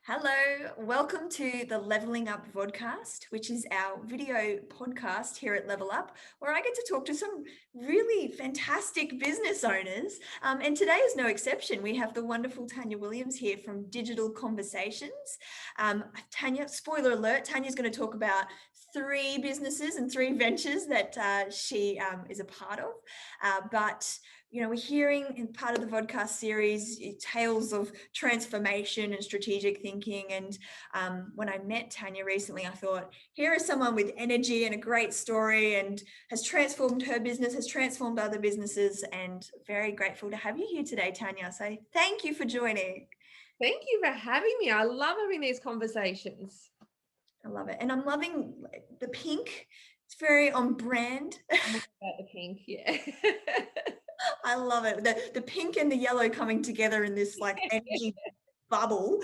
Hello, welcome to the LVLing Up Vodcast, which is our video podcast here at Level Up, where I get to talk to some really fantastic business owners. And today is no exception. We have the wonderful Tanya Williams here from Digital Conversations. Tanya, spoiler alert, Tanya's going to talk about 3 businesses and 3 ventures that she is a part of. But we're hearing in part of the vodcast series tales of transformation and strategic thinking. And when I met Tanya recently, I thought, here is someone with energy and a great story and has transformed her business, has transformed other businesses, and very grateful to have you here today, Tanya. So thank you for joining. Thank you for having me. I love having these conversations. I love it. And I'm loving the pink. It's very on brand. I'm all about the pink, yeah. I love it. The pink and the yellow coming together in this like energy bubble,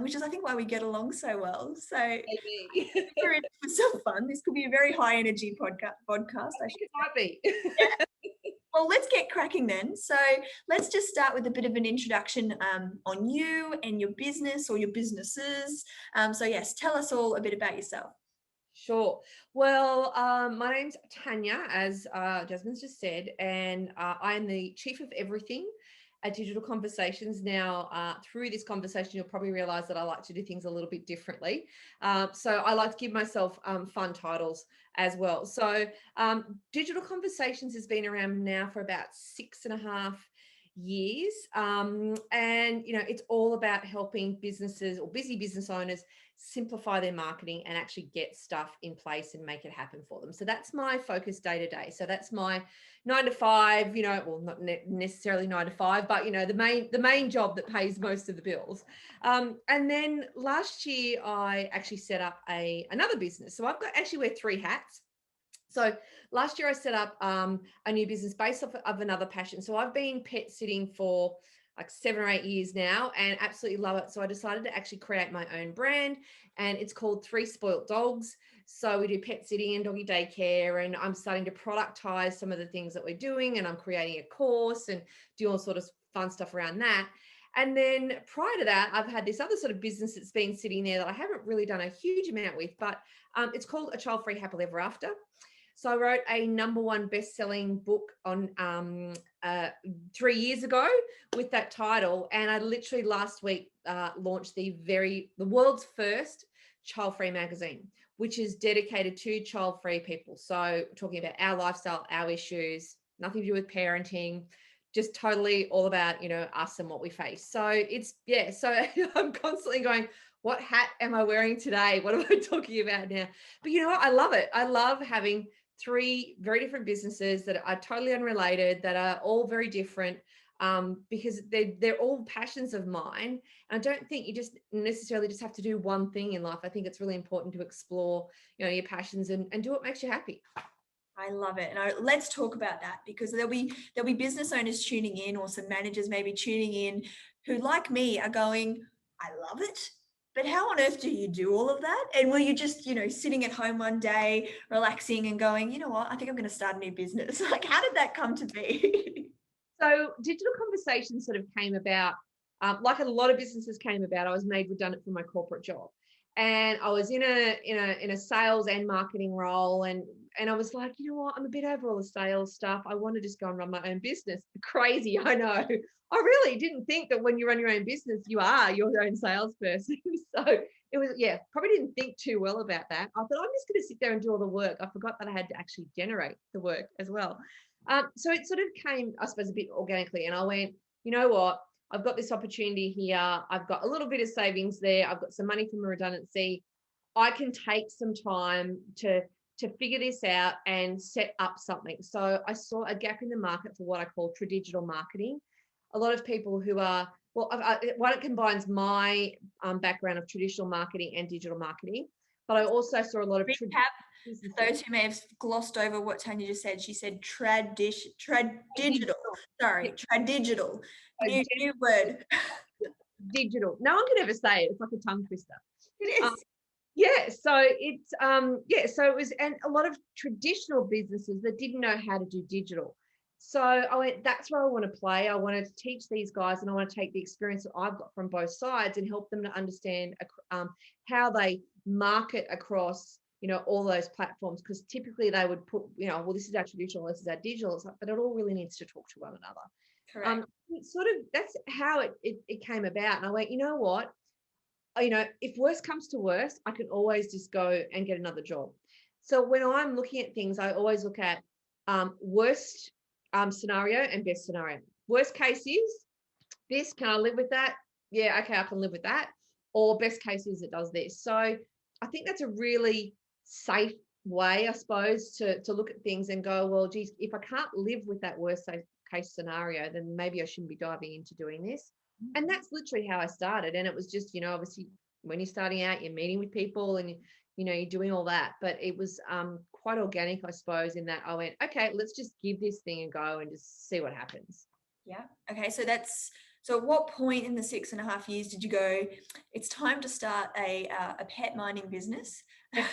which is I think why we get along so well. So Maybe. we're in for some fun. This could be a very high energy podcast. I think it might be. Yeah. Well, let's get cracking then. So let's just start with a bit of an introduction on you and your business or your businesses. So yes, tell us all a bit about yourself. Sure. Well, my name's Tanya, as Jasmine's just said, and I'm the chief of everything at Digital Conversations. Now, through this conversation, you'll probably realize that I like to do things a little bit differently. So I like to give myself fun titles as well. So Digital Conversations has been around now for about 6.5 years. And, it's all about helping businesses or busy business owners simplify their marketing and actually get stuff in place and make it happen for them. So that's my focus day to day. So that's my 9 to 5, well, not necessarily 9 to 5, but the main job that pays most of the bills. And then last year I actually set up another business. So I've got actually wear 3 hats. So last year I set up a new business based off of another passion. So I've been pet sitting for like 7 or 8 years now and absolutely love it. So I decided to actually create my own brand, and it's called 3 Spoilt Dogs. So we do pet sitting and doggy daycare, and I'm starting to productize some of the things that we're doing, and I'm creating a course and do all sort of fun stuff around that. And then prior to that, I've had this other sort of business that's been sitting there that I haven't really done a huge amount with, but it's called A Child-Free Happily Ever After. So I wrote a #1 best-selling book on 3 years ago with that title, and I literally last week launched the world's first child-free magazine, which is dedicated to child-free people. So talking about our lifestyle, our issues, nothing to do with parenting, just totally all about us and what we face. So so I'm constantly going, what hat am I wearing today? What am I talking about now? But you know what? I love it. I love having 3 very different businesses that are totally unrelated, that are all very different, because they're all passions of mine. And I don't think you just necessarily just have to do one thing in life. I think it's really important to explore, your passions and do what makes you happy. I love it. And let's talk about that, because there'll be business owners tuning in, or some managers maybe tuning in who, like me, are going, I love it, but how on earth do you do all of that? And will you just, sitting at home one day, relaxing and going, you know what, I think I'm going to start a new business. Like, how did that come to be? So Digital Conversations sort of came about, like a lot of businesses came about. I was made redundant from my corporate job, and I was in a sales and marketing role, and I was like, you know what, I'm a bit over all the sales stuff. I want to just go and run my own business. Crazy, I know. I really didn't think that when you run your own business, you are your own salesperson. So it was, probably didn't think too well about that. I thought, I'm just going to sit there and do all the work. I forgot that I had to actually generate the work as well. So it sort of came, I suppose, a bit organically, and I went, you know what, I've got this opportunity here. I've got a little bit of savings there. I've got some money from a redundancy. I can take some time to figure this out and set up something. So I saw a gap in the market for what I call tradigital marketing. A lot of people who are, one, it combines my background of traditional marketing and digital marketing, but I also saw a lot of Recap, those who may have glossed over what Tanya just said. She said tradigital. Sorry, tradigital. New word. Digital. No one can ever say it. It's like a tongue twister. It is. So it was, and a lot of traditional businesses that didn't know how to do digital. So I went, that's where I want to play. I wanted to teach these guys, and I want to take the experience that I've got from both sides and help them to understand how they market across, all those platforms. Because typically they would put, well, this is our traditional, this is our digital. It's like, but it all really needs to talk to one another. Correct. It's sort of, that's how it came about. And I went, you know what? If worst comes to worst, I can always just go and get another job. So when I'm looking at things, I always look at worst scenario and best scenario. Worst case is this. Can I live with that? Yeah, okay, I can live with that. Or best case is it does this. So I think that's a really safe way, I suppose, to look at things and go, well, geez, if I can't live with that worst case scenario, then maybe I shouldn't be diving into doing this. And that's literally how I started. And it was just, obviously when you're starting out, you're meeting with people and, you're doing all that. But it was quite organic, I suppose, in that I went, okay, let's just give this thing a go and just see what happens. Yeah. Okay. So at what point in the 6.5 years did you go, it's time to start a pet mining business? And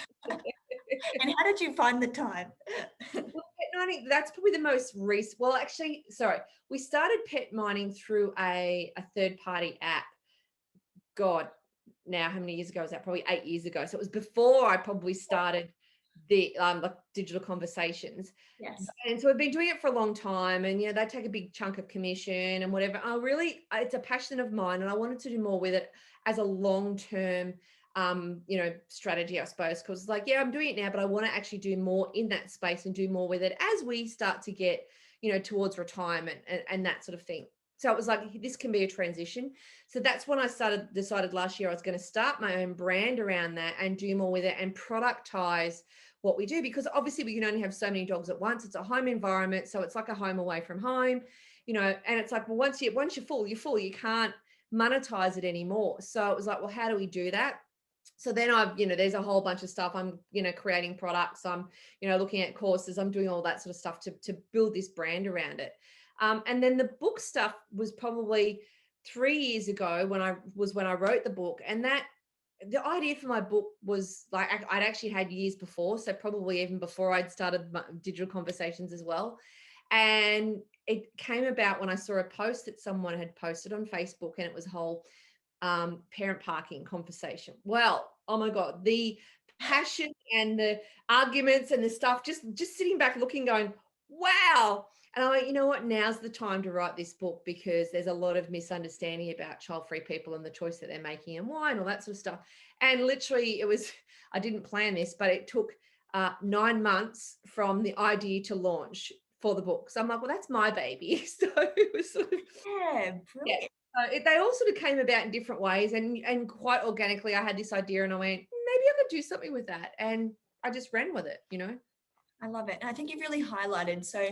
how did you find the time? Well, pet mining, that's probably the most recent. Well, actually, sorry, we started pet mining through a third-party app. God, now how many years ago was that? Probably 8 years ago. So it was before I probably started the like digital conversations. Yes. And so I've been doing it for a long time, and they take a big chunk of commission and whatever. It's a passion of mine, and I wanted to do more with it as a long-term strategy, I suppose, because I'm doing it now, but I want to actually do more in that space and do more with it as we start to get, towards retirement and that sort of thing. So it was like, this can be a transition. So that's when I decided last year I was going to start my own brand around that and do more with it and productize what we do, because obviously we can only have so many dogs at once. It's a home environment. So it's like a home away from home, and it's like, well, once you're full, you're full. You can't monetize it anymore. So it was like, well, how do we do that? So then there's a whole bunch of stuff. I'm, creating products. I'm, looking at courses. I'm doing all that sort of stuff to build this brand around it. And then the book stuff was probably 3 years ago when I wrote the book. And the idea for my book was like, I'd actually had years before. So probably even before I'd started my digital conversations as well. And it came about when I saw a post that someone had posted on Facebook, and it was a whole parent parking conversation. Well, oh my God, the passion and the arguments and the stuff, just sitting back looking, going, wow. And I went, you know what, now's the time to write this book, because there's a lot of misunderstanding about child-free people and the choice that they're making and why and all that sort of stuff. And literally I didn't plan this, but it took 9 months from the idea to launch for the book. So I'm like, well, that's my baby. So it was sort of, Yeah, brilliant. they all sort of came about in different ways, and quite organically I had this idea and I went, maybe I could do something with that, and I just ran with it. I love it. And I think you've really highlighted. So,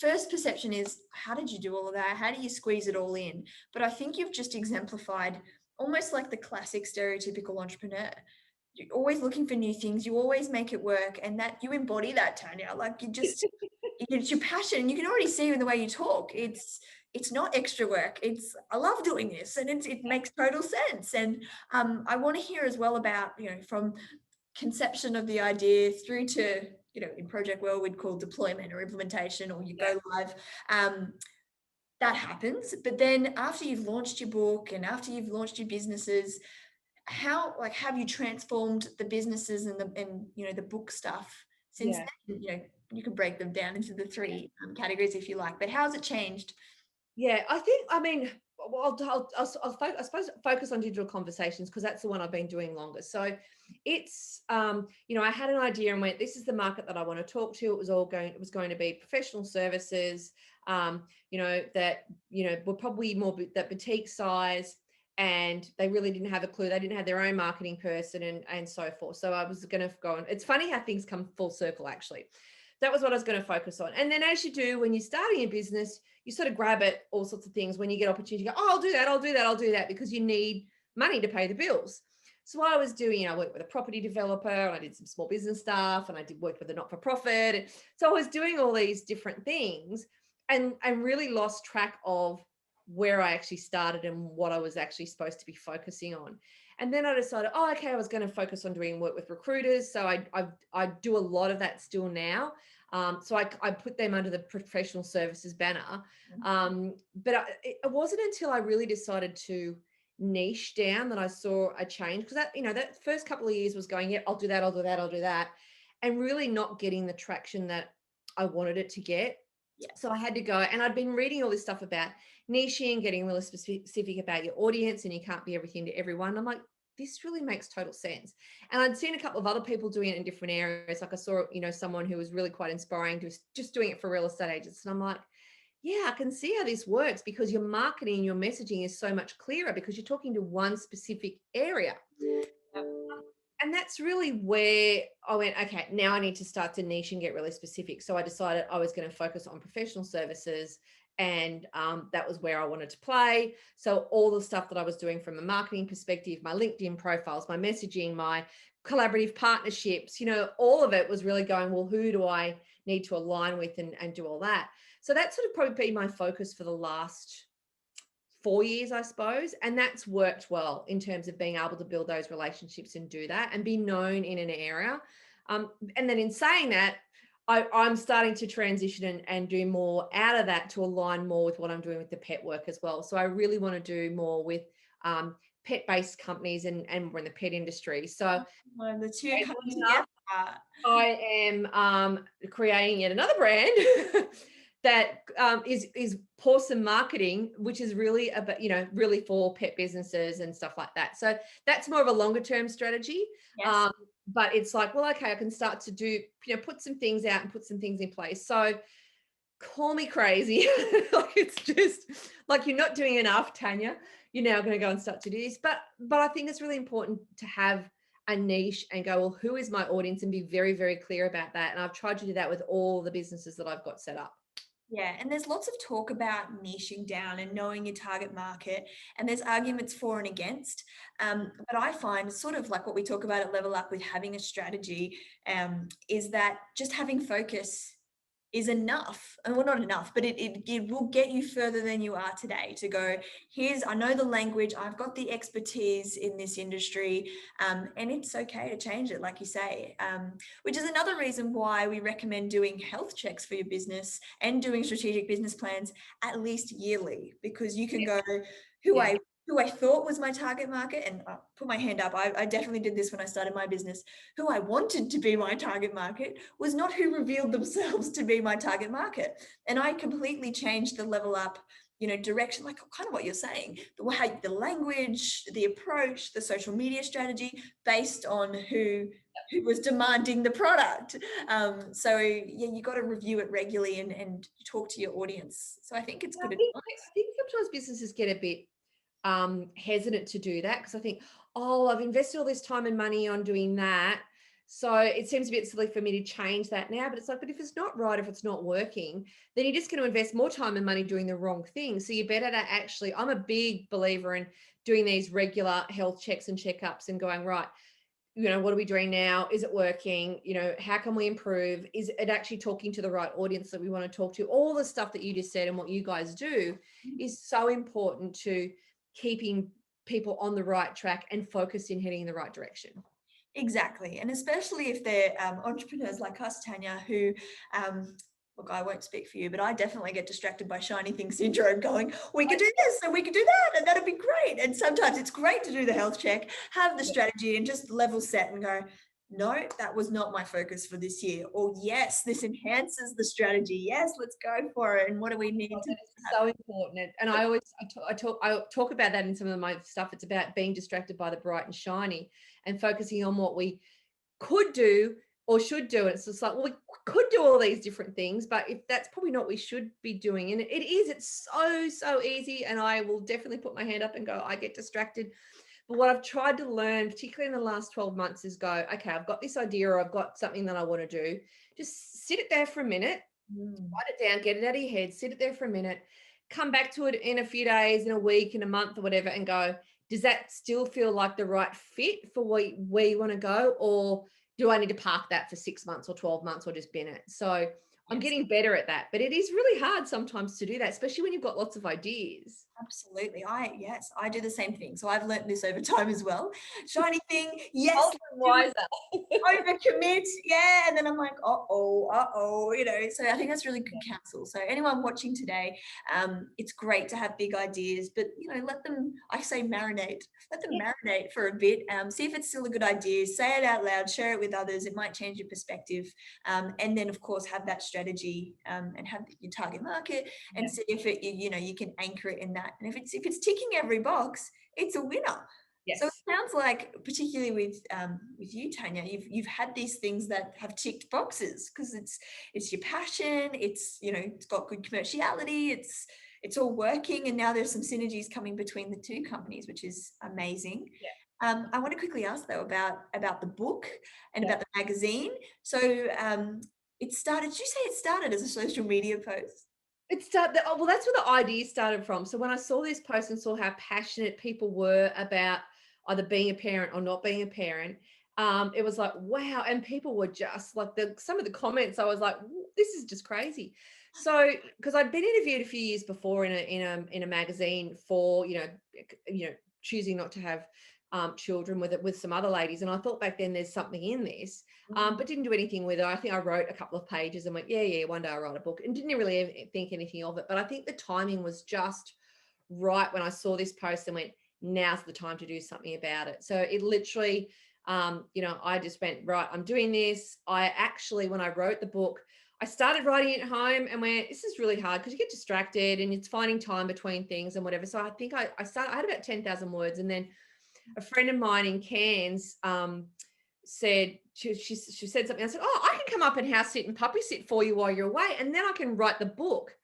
first perception is, how did you do all of that? How do you squeeze it all in? But I think you've just exemplified almost like the classic stereotypical entrepreneur. You're always looking for new things. You always make it work. And that you embody that, Tanya. Like it's your passion. You can already see in the way you talk. It's not extra work. I love doing this, and it makes total sense. And I want to hear as well about, from conception of the idea through to, in project world we'd call deployment or implementation, or you go live. That happens. But then after you've launched your book and after you've launched your businesses, how have you transformed the businesses and the book stuff since then? You can break them down into the three categories if you like, but how's it changed? Yeah, well, I suppose focus on digital conversations, because that's the one I've been doing longer. So it's, I had an idea and went, this is the market that I want to talk to. It was going to be professional services, that, were probably more that boutique size, and they really didn't have a clue. They didn't have their own marketing person and so forth. So I was going to go on. It's funny how things come full circle, actually. That was what I was going to focus on. And then, as you do when you're starting a business, you sort of grab at all sorts of things. When you get opportunity, you go, oh, I'll do that, because you need money to pay the bills. So what I was doing, I worked with a property developer, and I did some small business stuff, and I did work with a not-for-profit. So I was doing all these different things, and really lost track of where I actually started and what I was actually supposed to be focusing on. And then I decided, I was going to focus on doing work with recruiters. So I do a lot of that still now. So I put them under the professional services banner. But it wasn't until I really decided to niche down that I saw a change, because that first couple of years was going, yeah, I'll do that, I'll do that, I'll do that, and really not getting the traction that I wanted it to get. Yeah. So I had to go, and I'd been reading all this stuff about niching, getting really specific about your audience, and you can't be everything to everyone. I'm like, this really makes total sense. And I'd seen a couple of other people doing it in different areas. Like I saw, someone who was really quite inspiring, to just doing it for real estate agents. And I'm like, yeah, I can see how this works, because your marketing, your messaging is so much clearer because you're talking to one specific area. And that's really where I went, okay, now I need to start to niche and get really specific. So I decided I was going to focus on professional services, and that was where I wanted to play. So all the stuff that I was doing from a marketing perspective, my LinkedIn profiles, my messaging, my collaborative partnerships, all of it was really going, well, who do I need to align with and do all that? So that's sort of probably been my focus for the last 4 years, I suppose. And that's worked well in terms of being able to build those relationships and do that and be known in an area. And then in saying that, I'm starting to transition and do more out of that to align more with what I'm doing with the pet work as well. So I really want to do more with pet-based companies, and we're in the pet industry. So The two come together. I am creating yet another brand that is Pawsome Marketing, which is really about, really for pet businesses and stuff like that. So that's more of a longer term strategy. Yes. But it's like, well, okay, I can start to do, put some things out and put some things in place. So call me crazy. Like, it's just like, you're not doing enough, Tanya. You're now going to go and start to do this. But I think it's really important to have a niche and go, well, who is my audience, and be very, very clear about that. And I've tried to do that with all the businesses that I've got set up. Yeah, and there's lots of talk about niching down and knowing your target market, and there's arguments for and against. But I find, sort of like what we talk about at Level Up with having a strategy, is that just having focus is enough. And well, not enough, but it will get you further than you are today, to go, I know the language, I've got the expertise in this industry, and it's okay to change it, like you say, which is another reason why we recommend doing health checks for your business and doing strategic business plans at least yearly, because you can go, who I thought was my target market, and I'll put my hand up, I definitely did this when I started my business. Who I wanted to be my target market was not who revealed themselves to be my target market. And I completely changed the Level Up, direction, like kind of what you're saying, the language, the approach, the social media strategy, based on who was demanding the product. So yeah, you got to review it regularly and talk to your audience. So I think it's good advice. I think sometimes businesses get a bit hesitant to do that, because I think, oh, I've invested all this time and money on doing that, so it seems a bit silly for me to change that now. But it's like, but if it's not right, if it's not working, then you're just going to invest more time and money doing the wrong thing. So you're better to actually, I'm a big believer in doing these regular health checks and checkups and going, right, what are we doing now? Is it working? How can we improve? Is it actually talking to the right audience that we want to talk to? All the stuff that you just said and what you guys do is so important to keeping people on the right track and focused in heading in the right direction. Exactly. And especially if they're entrepreneurs like us, Tanya, who, look, I won't speak for you, but I definitely get distracted by shiny thing syndrome, going, we could do this and we could do that, and that'd be great. And sometimes it's great to do the health check, have the strategy, and just level set and go, no, that was not my focus for this year. Or yes, this enhances the strategy. Yes, let's go for it. And what do we need to? So important. And I talk about that in some of my stuff. It's about being distracted by the bright and shiny and focusing on what we could do or should do. And it's just like, well, we could do all these different things, but if that's probably not what we should be doing. And it's so easy. And I will definitely put my hand up and go, I get distracted. But what I've tried to learn, particularly in the last 12 months, is go, okay, I've got this idea, or I've got something that I want to do. Just sit it there for a minute, write it down, get it out of your head, sit it there for a minute, come back to it in a few days, in a week, in a month or whatever, and go, does that still feel like the right fit for where you want to go? Or do I need to park that for 6 months or 12 months or just bin it? So I'm getting better at that, but it is really hard sometimes to do that, especially when you've got lots of ideas. Absolutely. Yes, I do the same thing. So I've learned this over time as well. Shiny thing, yes, Older and wiser. overcommit, yeah, and then I'm like, you know. So I think that's really good counsel. So anyone watching today, it's great to have big ideas, but you know, let them, I say marinate, let them marinate for a bit. See if it's still a good idea. Say it out loud, share it with others. It might change your perspective, and then of course have that strategy, and have your target market, and see if it, you know, you can anchor it in that. And if it's ticking every box, it's a winner. Yes. So it sounds like, particularly with you, Tanya, you've had these things that have ticked boxes because it's your passion. It's, you know, it's got good commerciality. It's all working, and now there's some synergies coming between the two companies, which is amazing. I want to quickly ask though about the book and about the magazine. So it started. Did you say it started as a social media post? Well, that's where the idea started from. So when I saw this post and saw how passionate people were about either being a parent or not being a parent, it was like, wow. And people were just like, some of the comments, I was like, this is just crazy. So because I'd been interviewed a few years before in a magazine for, choosing not to have children with some other ladies, and I thought back then there's something in this. But didn't do anything with it. I think I wrote a couple of pages and went, yeah, one day I'll write a book, and didn't really think anything of it. But I think the timing was just right when I saw this post and went, now's the time to do something about it. So it literally, I just went, right, I'm doing this. I actually, when I wrote the book, I started writing it at home and went, this is really hard because you get distracted and it's finding time between things and whatever. So I think I had about 10,000 words, and then a friend of mine in Cairns said, she said something. I said, oh, I can come up and house sit and puppy sit for you while you're away, and then I can write the book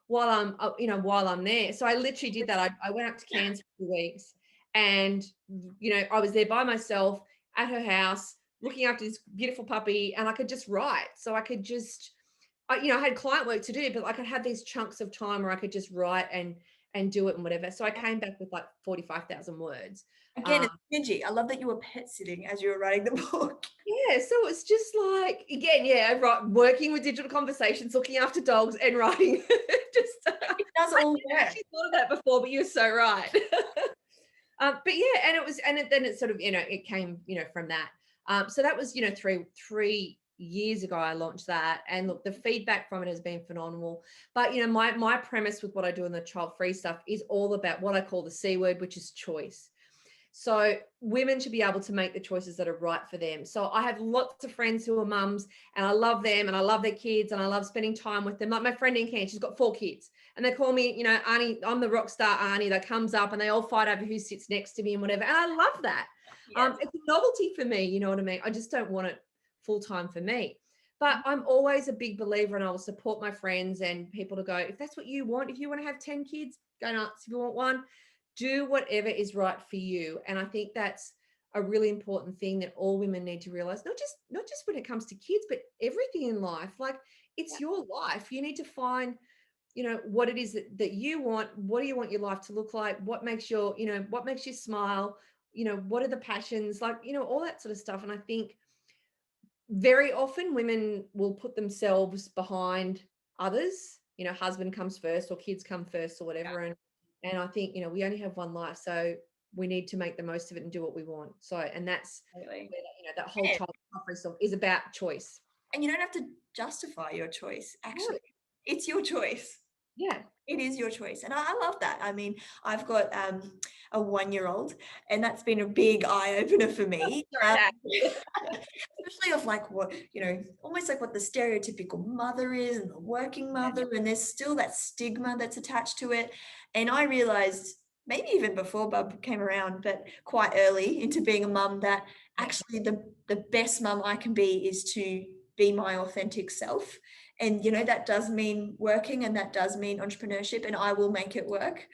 while I'm there. So I literally did that. I went up to Cairns for 2 weeks, and I was there by myself at her house looking after this beautiful puppy, and I could just write. So I could just, I had client work to do, but I could have these chunks of time where I could just write and do it and whatever. So I came back with like 45,000 words. Again, it's synergy. I love that you were pet sitting as you were writing the book. Yeah, so it's just like, again, right, working with digital conversations, looking after dogs and writing. Just It does all I work. actually thought of that before, but you're so right. But yeah, and it was, and then it sort of, it came, from that. So that was, 3 years ago I launched that, and look, the feedback from it has been phenomenal. But my premise with what I do in the child-free stuff is all about what I call the C word, which is choice. So women should be able to make the choices that are right for them. So I have lots of friends who are mums, and I love them and I love their kids and I love spending time with them. Like my friend in Cairns, she's got 4 kids, and they call me, Arnie, I'm the rock star Arnie that comes up, and they all fight over who sits next to me and whatever. And I love that. Yes. It's a novelty for me. You know what I mean? I just don't want it full time for me. But I'm always a big believer, and I will support my friends and people to go, if that's what you want, if you want to have 10 kids, go nuts. If you want one, do whatever is right for you. And I think that's a really important thing that all women need to realize, not just when it comes to kids, but everything in life. Like, it's your life. You need to find, what it is that you want. What do you want your life to look like? What makes what makes you smile? What are the passions, like, all that sort of stuff. And I think very often women will put themselves behind others, husband comes first or kids come first or whatever. And I think, we only have one life, so we need to make the most of it and do what we want. So, and that's where that whole child suffering stuff is about choice. And you don't have to justify your choice. Actually, it's your choice. Yeah. It is your choice. And I love that. I mean, I've got a 1-year-old, and that's been a big eye opener for me. Especially of like what, almost like what the stereotypical mother is, and the working mother, and there's still that stigma that's attached to it. And I realized, maybe even before Bub came around, but quite early into being a mum, that actually the best mum I can be is to be my authentic self. And, that does mean working, and that does mean entrepreneurship, and I will make it work.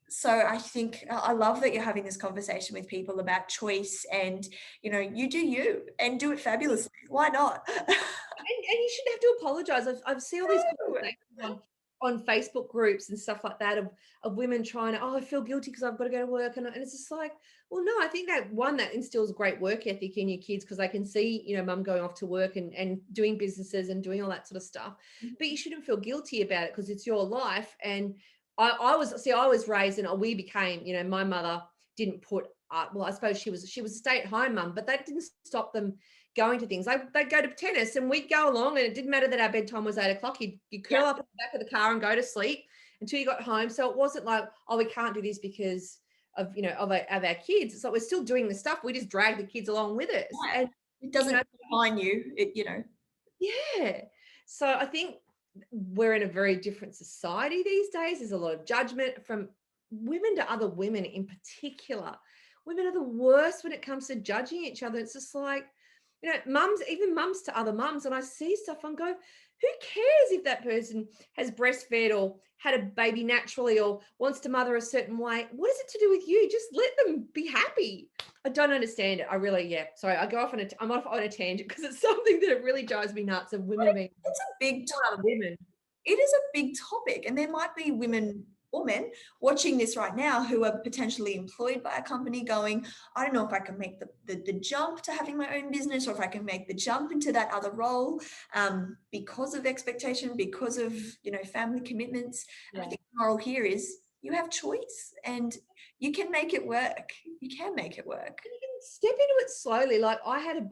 So I think I love that you're having this conversation with people about choice, and, you do you and do it fabulously. Why not? And you shouldn't have to apologize. I've seen all these conversations on Facebook groups and stuff like that of women trying to, I feel guilty because I've got to go to work. And it's just like, well, no, I think that instills great work ethic in your kids, because they can see, mum going off to work and doing businesses and doing all that sort of stuff. But you shouldn't feel guilty about it, because it's your life. And I was raised, and we became, my mother didn't put, well, I suppose she was a stay-at-home mum, but that didn't stop them going to things. They'd go to tennis and we'd go along, and it didn't matter that our bedtime was 8 o'clock. You'd curl up in the back of the car and go to sleep until you got home. So it wasn't like, oh, we can't do this because of, of our kids. It's like we're still doing the stuff. We just drag the kids along with us. Yeah. And, It doesn't define you, yeah. So I think we're in a very different society these days. There's a lot of judgment from women to other women in particular. Women are the worst when it comes to judging each other. It's just like, mums, even mums to other mums. And I see stuff and go, who cares if that person has breastfed or had a baby naturally or wants to mother a certain way? What is it to do with you? Just let them be happy. I don't understand it. I really, yeah. Sorry, I go off I'm off on a tangent because it's something that really drives me nuts of women being it's a big other women. it is a big topic, and there might be women or men watching this right now who are potentially employed by a company going, I don't know if I can make the jump to having my own business, or if I can make the jump into that other role, because of expectation, because of family commitments. Yeah. I think the moral here is you have choice, and you can make it work. You can make it work. You can step into it slowly. Like I had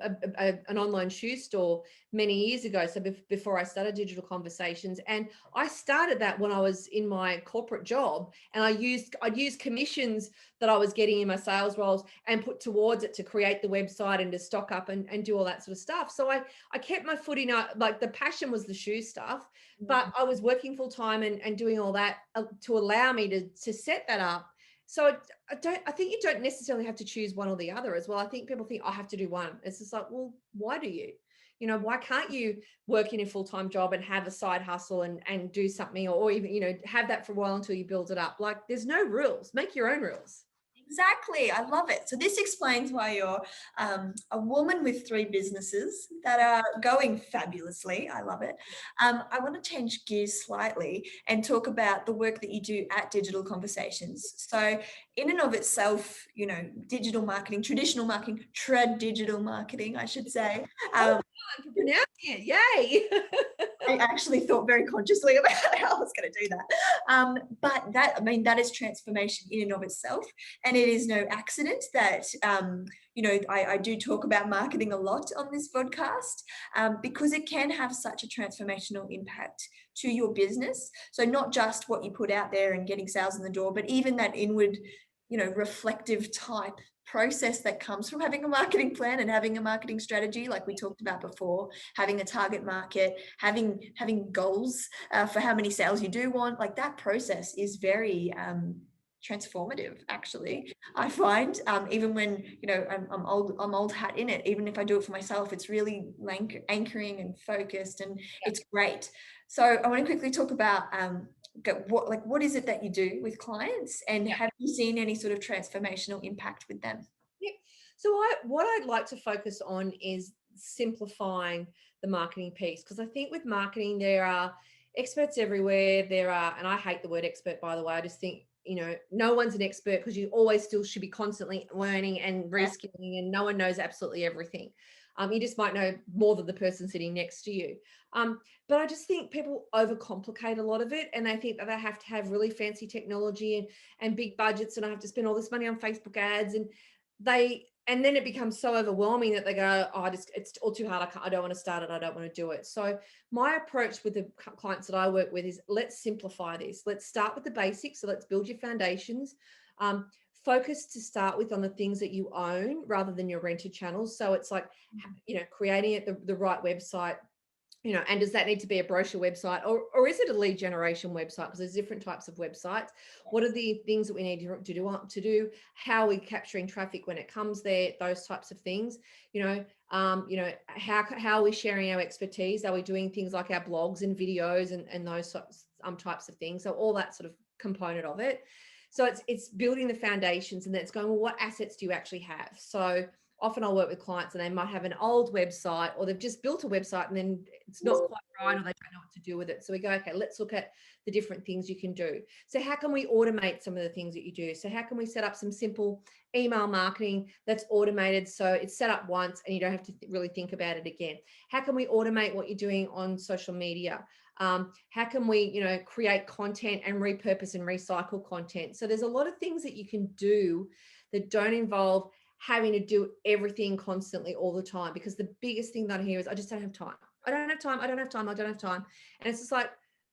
an online shoe store many years ago. So before I started Digital Conversations, and I started that when I was in my corporate job, and I'd use commissions that I was getting in my sales roles and put towards it to create the website and to stock up and do all that sort of stuff. So I kept my foot in, like the passion was the shoe stuff, but I was working full time and doing all that to allow me to set that up. So I think you don't necessarily have to choose one or the other as well. I think people think I have to do one. It's just like, well, why do you? Why can't you work in a full-time job and have a side hustle and do something, or even, have that for a while until you build it up? Like there's no rules. Make your own rules. Exactly. I love it. So this explains why you're a woman with 3 businesses that are going fabulously. I love it. I want to change gears slightly and talk about the work that you do at Digital Conversations. So in and of itself, digital marketing, traditional marketing, tradigital marketing, I should say. For pronouncing it. Yay. I actually thought very consciously about how I was going to do that. But that is transformation in and of itself. And it is no accident that, I do talk about marketing a lot on this podcast, because it can have such a transformational impact to your business. So not just what you put out there and getting sales in the door, but even that inward, reflective type process that comes from having a marketing plan and having a marketing strategy, like we talked about before, having a target market, having goals for how many sales you do want. Like that process is very transformative, actually. I find even when I'm old hat in it, even if I do it for myself, it's really anchoring and focused, and it's great. So I want to quickly talk about what is it that you do with clients, and have you seen any sort of transformational impact with them? Yeah. So what I'd like to focus on is simplifying the marketing piece, because I think with marketing there are experts everywhere. And I hate the word expert, by the way. I just think no one's an expert, because you always still should be constantly learning and reskilling, and no one knows absolutely everything. You just might know more than the person sitting next to you. But I just think people overcomplicate a lot of it, and they think that they have to have really fancy technology and big budgets, and I have to spend all this money on Facebook ads, and then it becomes so overwhelming that they go, oh, it's all too hard. I don't want to start it. I don't want to do it. So my approach with the clients that I work with is, let's simplify this. Let's start with the basics. So let's build your foundations. Focus to start with on the things that you own rather than your rented channels. So it's like, creating it the right website, and does that need to be a brochure website, or is it a lead generation website? Because there's different types of websites. What are the things that we need to do? How are we capturing traffic when it comes there? Those types of things. How are we sharing our expertise? Are we doing things like our blogs and videos and those types of things? So all that sort of component of it. So it's building the foundations, and then it's going, well, what assets do you actually have? So often I'll work with clients and they might have an old website, or they've just built a website and then it's not quite right, or they don't know what to do with it. So we go, okay, let's look at the different things you can do. So how can we automate some of the things that you do? So how can we set up some simple email marketing that's automated, so it's set up once and you don't have to really think about it again? How can we automate what you're doing on social media? How can we, create content and repurpose and recycle content? So there's a lot of things that you can do that don't involve having to do everything constantly all the time, because the biggest thing that I hear is, I just don't have time. I don't have time. I don't have time. I don't have time. And it's just like,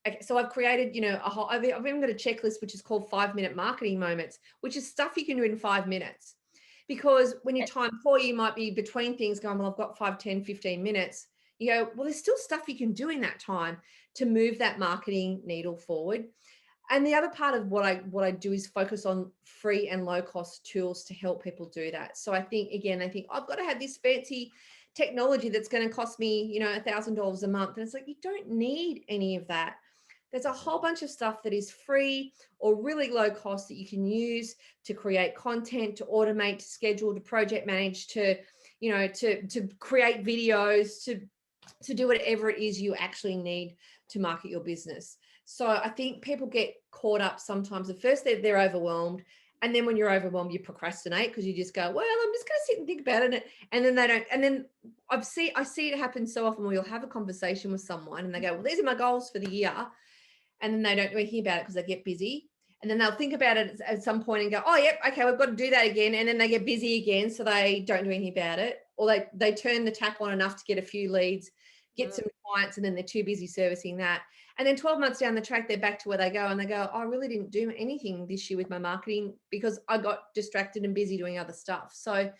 okay, so I've created, I've even got a checklist, which is called 5-minute marketing moments, which is stuff you can do in 5 minutes. Because when your time for you might be between things going, well, I've got 5, 10, 15 minutes. You go, well, there's still stuff you can do in that time to move that marketing needle forward. And the other part of what I do is focus on free and low cost tools to help people do that. So I think I've got to have this fancy technology that's going to cost me, $1,000 a month. And it's like, you don't need any of that. There's a whole bunch of stuff that is free or really low cost that you can use to create content, to automate, to schedule, to project manage, to create videos, to do whatever it is you actually need to market your business. So I think people get caught up sometimes. At first they're overwhelmed. And then when you're overwhelmed, you procrastinate because you just go, well, I'm just going to sit and think about it. And then they don't. And then I see it happen so often where you'll have a conversation with someone and they go, well, these are my goals for the year. And then they don't do anything about it because they get busy. And then they'll think about it at some point and go, oh, yep, okay, we've got to do that again. And then they get busy again, so they don't do anything about it. Or they turn the tap on enough to get a few leads, get some clients, and then they're too busy servicing that. And then 12 months down the track, they're back to where they go and they go, oh, I really didn't do anything this year with my marketing because I got distracted and busy doing other stuff. So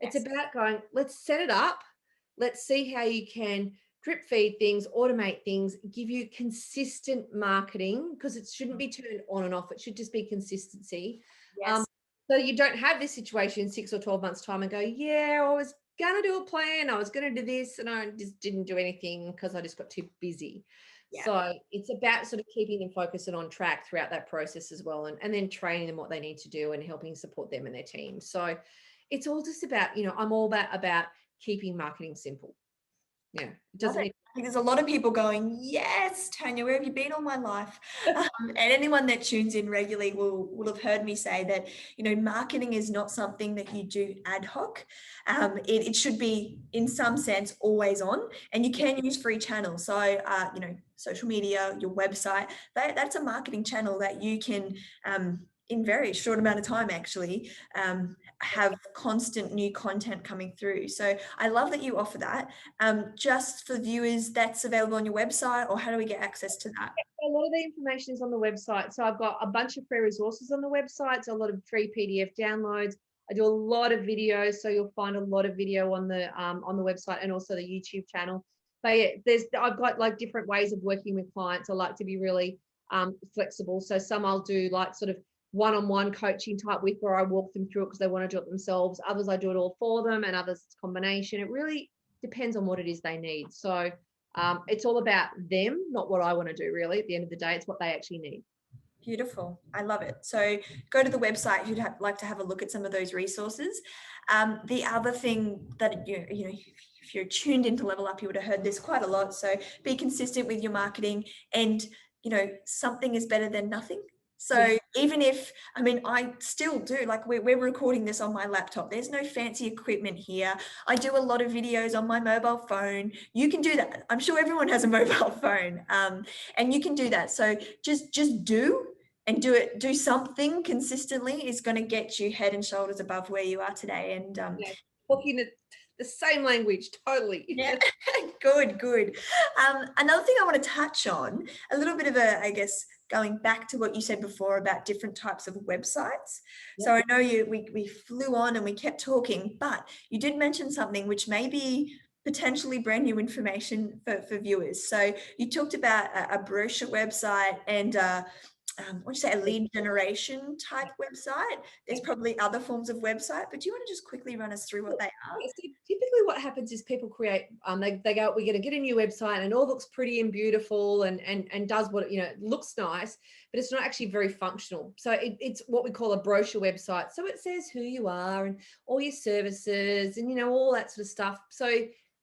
it's about going, let's set it up. Let's see how you can drip feed things, automate things, give you consistent marketing, because it shouldn't be turned on and off. It should just be consistency. Yes. So you don't have this situation in 6 or 12 months time and go, yeah, I was going to do a plan. I was going to do this and I just didn't do anything because I just got too busy. Yeah. So it's about sort of keeping them focused and on track throughout that process as well. And then training them what they need to do and helping support them and their team. So it's all just about, I'm all about keeping marketing simple. Yeah, it doesn't. I think there's a lot of people going, yes, Tanya, where have you been all my life? And anyone that tunes in regularly will have heard me say that, marketing is not something that you do ad hoc. It should be, in some sense, always on, and you can use free channels. So, social media, your website, that's a marketing channel that you can, in very short amount of time, actually, have constant new content coming through. So I love that you offer that. Just for viewers, that's available on your website, or how do we get access to that? A lot of the information is on the website. So I've got a bunch of free resources on the website. So a lot of free PDF downloads. I do a lot of videos, so you'll find a lot of video on the website and also the YouTube channel. But yeah, I've got like different ways of working with clients. I like to be really flexible. So some I'll do like sort of one-on-one coaching type with, where I walk them through it because they want to do it themselves. Others I do it all for them, and others it's a combination. It really depends on what it is they need. So it's all about them, not what I want to do, really. At the end of the day, it's what they actually need. Beautiful. I love it. So go to the website if you'd like to have a look at some of those resources. The other thing that, if you're tuned into Level Up, you would have heard this quite a lot. So be consistent with your marketing, and, something is better than nothing. So even if, I still do, like we're recording this on my laptop. There's no fancy equipment here. I do a lot of videos on my mobile phone. You can do that. I'm sure everyone has a mobile phone, and you can do that. So just do and do something consistently is going to get you head and shoulders above where you are today. And talking the same language, totally. Yeah, good. Another thing I want to touch on, a little bit of going back to what you said before about different types of websites. Yep. So I know we flew on and we kept talking, but you did mention something which may be potentially brand new information for viewers. So you talked about a brochure website and a lead generation type website. There's probably other forms of website, but do you want to just quickly run us through what they are? So typically what happens is people create, they go, we're going to get a new website and it all looks pretty and beautiful and does what, it looks nice, but it's not actually very functional. So it's what we call a brochure website. So it says who you are and all your services and, all that sort of stuff. So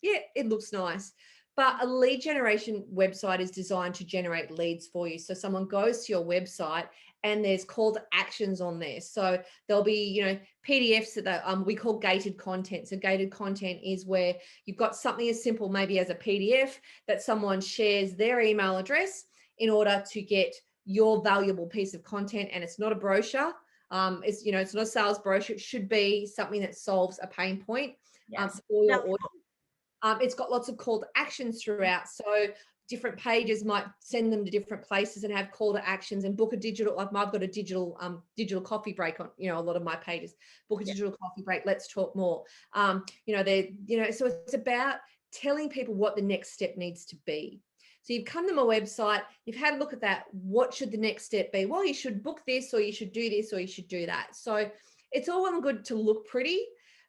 yeah, it looks nice. But a lead generation website is designed to generate leads for you. So someone goes to your website and there's call to actions on there. So there'll be, PDFs that we call gated content. So gated content is where you've got something as simple maybe as a PDF that someone shares their email address in order to get your valuable piece of content, and it's not a brochure. It's not a sales brochure. It should be something that solves a pain point Yes. for your audience. It's got lots of call to actions throughout. So different pages might send them to different places and have call to actions, and book a digital, like I've got a digital coffee break on, a lot of my pages, book a digital coffee break. Let's talk more. So it's about telling people what the next step needs to be. So you've come to my website, you've had a look at that. What should the next step be? Well, you should book this, or you should do this, or you should do that. So it's all well and good to look pretty,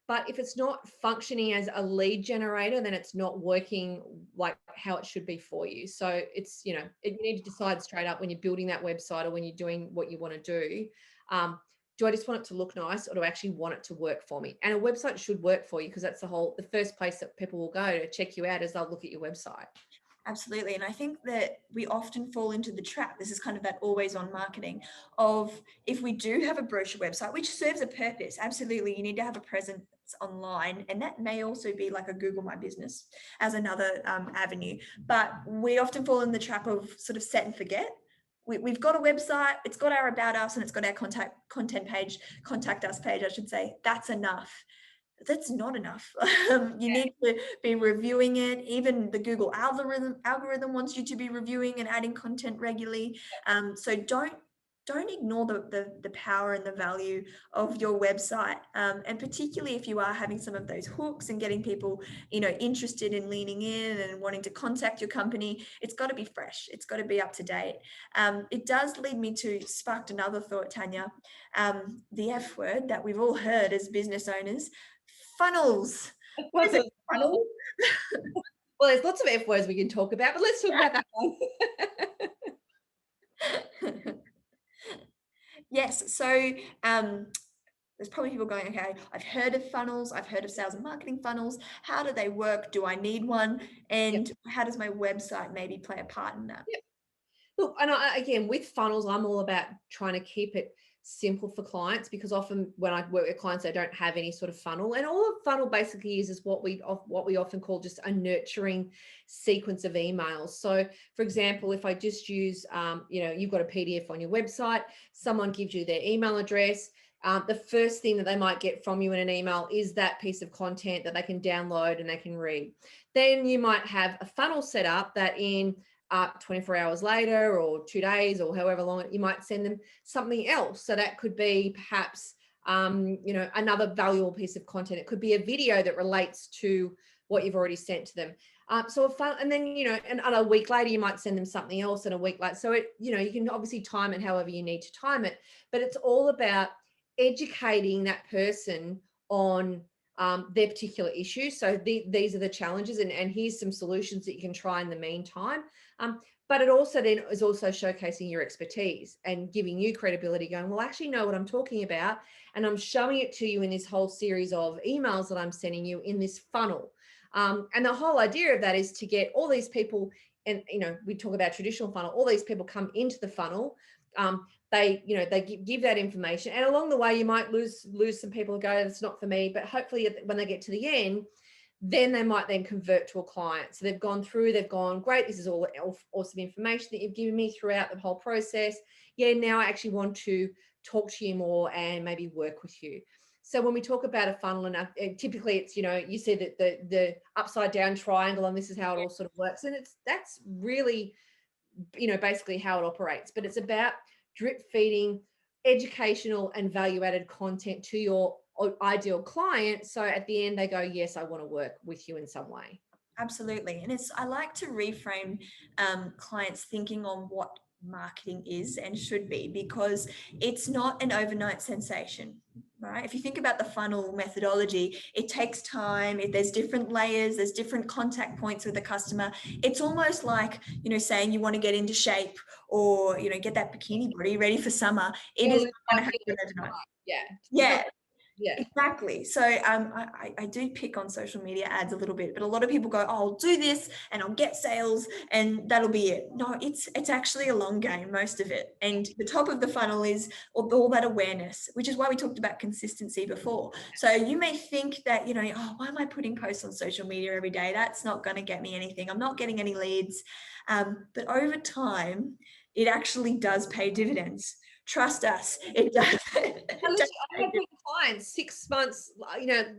but if it's not functioning as a lead generator, then it's not working like how it should be for you. So it's, you need to decide straight up when you're building that website or when you're doing what you want to do. Do I just want it to look nice, or do I actually want it to work for me? And a website should work for you, because that's the first place that people will go to check you out, is they'll look at your website. Absolutely. And I think that we often fall into the trap. This is kind of that always on marketing of, if we do have a brochure website, which serves a purpose, absolutely, you need to have a presence online. And that may also be like a Google My Business as another avenue. But we often fall in the trap of sort of set and forget. We've got a website, it's got our about us, and it's got our contact us page, I should say. That's enough. That's not enough. You need to be reviewing it. Even the Google algorithm wants you to be reviewing and adding content regularly. So don't ignore the power and the value of your website. And particularly if you are having some of those hooks and getting people, interested in leaning in and wanting to contact your company, it's got to be fresh. It's got to be up to date. It does lead me to sparked another thought, Tanya. The F word that we've all heard as business owners, funnels. What is a funnel? Well, there's lots of F words we can talk about, but let's talk about that one. Yes. So there's probably people going, okay, I've heard of funnels. I've heard of sales and marketing funnels. How do they work? Do I need one? And how does my website maybe play a part in that? Yep. Look, and again, with funnels, I'm all about trying to keep it simple for clients, because often when I work with clients, they don't have any sort of funnel, and all a funnel basically is what we often call just a nurturing sequence of emails. So, for example, if I just use, you've got a PDF on your website, someone gives you their email address. The first thing that they might get from you in an email is that piece of content that they can download and they can read. Then you might have a funnel set up that in 24 hours later or 2 days or however long, you might send them something else. So that could be perhaps, another valuable piece of content. It could be a video that relates to what you've already sent to them. And then, and a week later, you might send them something else, and a week later. So you can obviously time it however you need to time it, but it's all about educating that person on their particular issue. So these are the challenges, and here's some solutions that you can try in the meantime. But it also then is also showcasing your expertise and giving you credibility, going, well, I actually know what I'm talking about, and I'm showing it to you in this whole series of emails that I'm sending you in this funnel. And the whole idea of that is to get all these people, and we talk about traditional funnel, all these people come into the funnel. They give that information, and along the way you might lose some people who go, it's not for me, but hopefully when they get to the end, then they might then convert to a client. So they've gone through, they've gone, great, this is all awesome information that you've given me throughout the whole process. Yeah, now I actually want to talk to you more and maybe work with you. So when we talk about a funnel, and typically it's, you see that the upside down triangle, and this is how it all sort of works. And that's really, basically how it operates. But it's about drip feeding educational and value-added content to your ideal client. So at the end they go, yes, I want to work with you in some way. Absolutely. And I like to reframe clients thinking on what marketing is and should be, because it's not an overnight sensation, right? If you think about the funnel methodology, it takes time. There's different layers, there's different contact points with the customer. It's almost like, saying you want to get into shape, or, get that bikini body ready for summer. It is not going to happen overnight. Yeah. Yeah. Yeah. Exactly. So I do pick on social media ads a little bit, but a lot of people go, oh, I'll do this and I'll get sales and that'll be it. No, it's actually a long game, most of it. And the top of the funnel is all that awareness, which is why we talked about consistency before. So you may think that, oh, why am I putting posts on social media every day? That's not going to get me anything. I'm not getting any leads. But over time, it actually does pay dividends. Trust us, it does. I've had clients 6 months,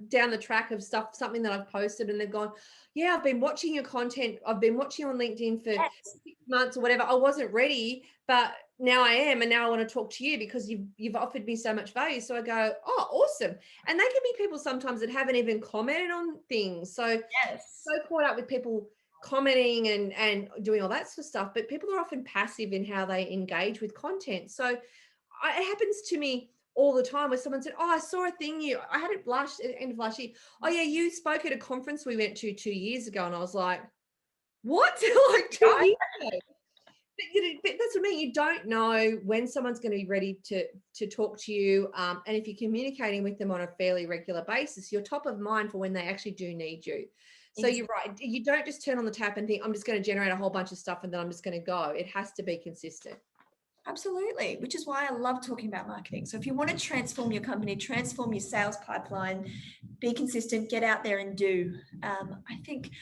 down the track of something that I've posted, and they've gone, yeah, I've been watching your content. I've been watching you on LinkedIn for 6 months or whatever. I wasn't ready, but now I am. And now I want to talk to you because you've offered me so much value. So I go, oh, awesome. And they can be people sometimes that haven't even commented on things. So, so caught up with people commenting and doing all that sort of stuff, but people are often passive in how they engage with content. So it happens to me all the time where someone said, oh, I saw a thing I had it end of last year. Oh yeah, you spoke at a conference we went to 2 years ago. And I was like, what? Like 2 years ago. But that's what I mean. You don't know when someone's going to be ready to talk to you. And if you're communicating with them on a fairly regular basis, you're top of mind for when they actually do need you. So you're right. You don't just turn on the tap and think, I'm just going to generate a whole bunch of stuff and then I'm just going to go. It has to be consistent. Absolutely, which is why I love talking about marketing. So if you want to transform your company, transform your sales pipeline, be consistent, get out there and do. I think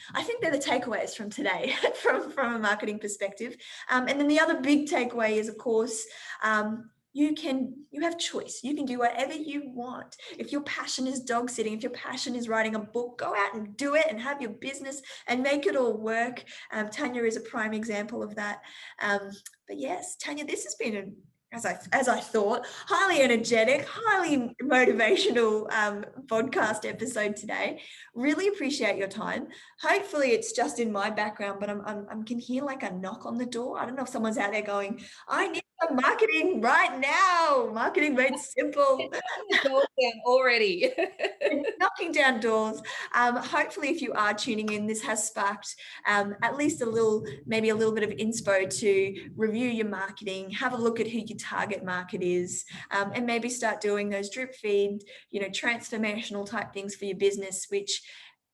they're the takeaways from today from a marketing perspective. And then the other big takeaway is, of course, you have choice. You can do whatever you want. If your passion is dog sitting, if your passion is writing a book, go out and do it and have your business and make it all work. Tanya is a prime example of that. But yes, Tanya, this has been as I thought, highly energetic, highly motivational podcast episode today. Really appreciate your time. Hopefully it's just in my background, but I can hear like a knock on the door. I don't know if someone's out there going, I need some marketing right now. Marketing made simple. Already. Knocking down doors. Hopefully, if you are tuning in, this has sparked at least maybe a little bit of inspo to review your marketing, have a look at who your target market is, and maybe start doing those drip feed, transformational type things for your business, which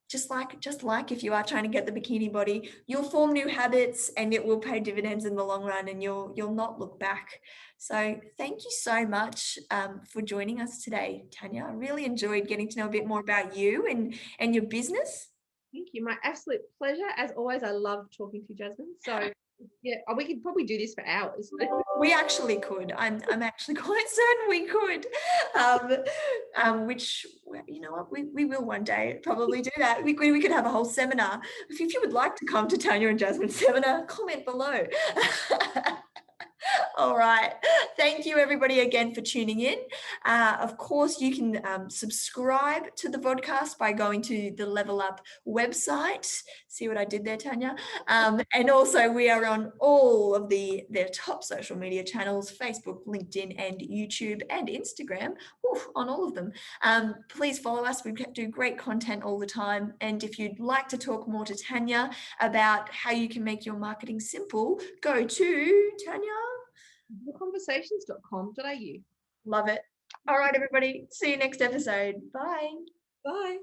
just like if you are trying to get the bikini body, you'll form new habits and it will pay dividends in the long run, and you'll not look back. So thank you so much for joining us today, Tanya. I really enjoyed getting to know a bit more about you and your business. Thank you. My absolute pleasure. As always, I love talking to you, Jasmine. So yeah, we could probably do this for hours. We actually could. I'm actually quite certain we could. Which, you know what, we will one day probably do that. We could have a whole seminar. If you would like to come to Tanya and Jasmine's seminar, comment below. All right. Thank you, everybody, again for tuning in. Of course, you can subscribe to the podcast by going to the Level Up website. See what I did there, Tanya? And also, we are on all of their top social media channels, Facebook, LinkedIn, and YouTube, and Instagram. On all of them. Please follow us. We do great content all the time. And if you'd like to talk more to Tanya about how you can make your marketing simple, go to Tanya. Conversations.com.au. Love it. All right, everybody. See you next episode. Bye. Bye.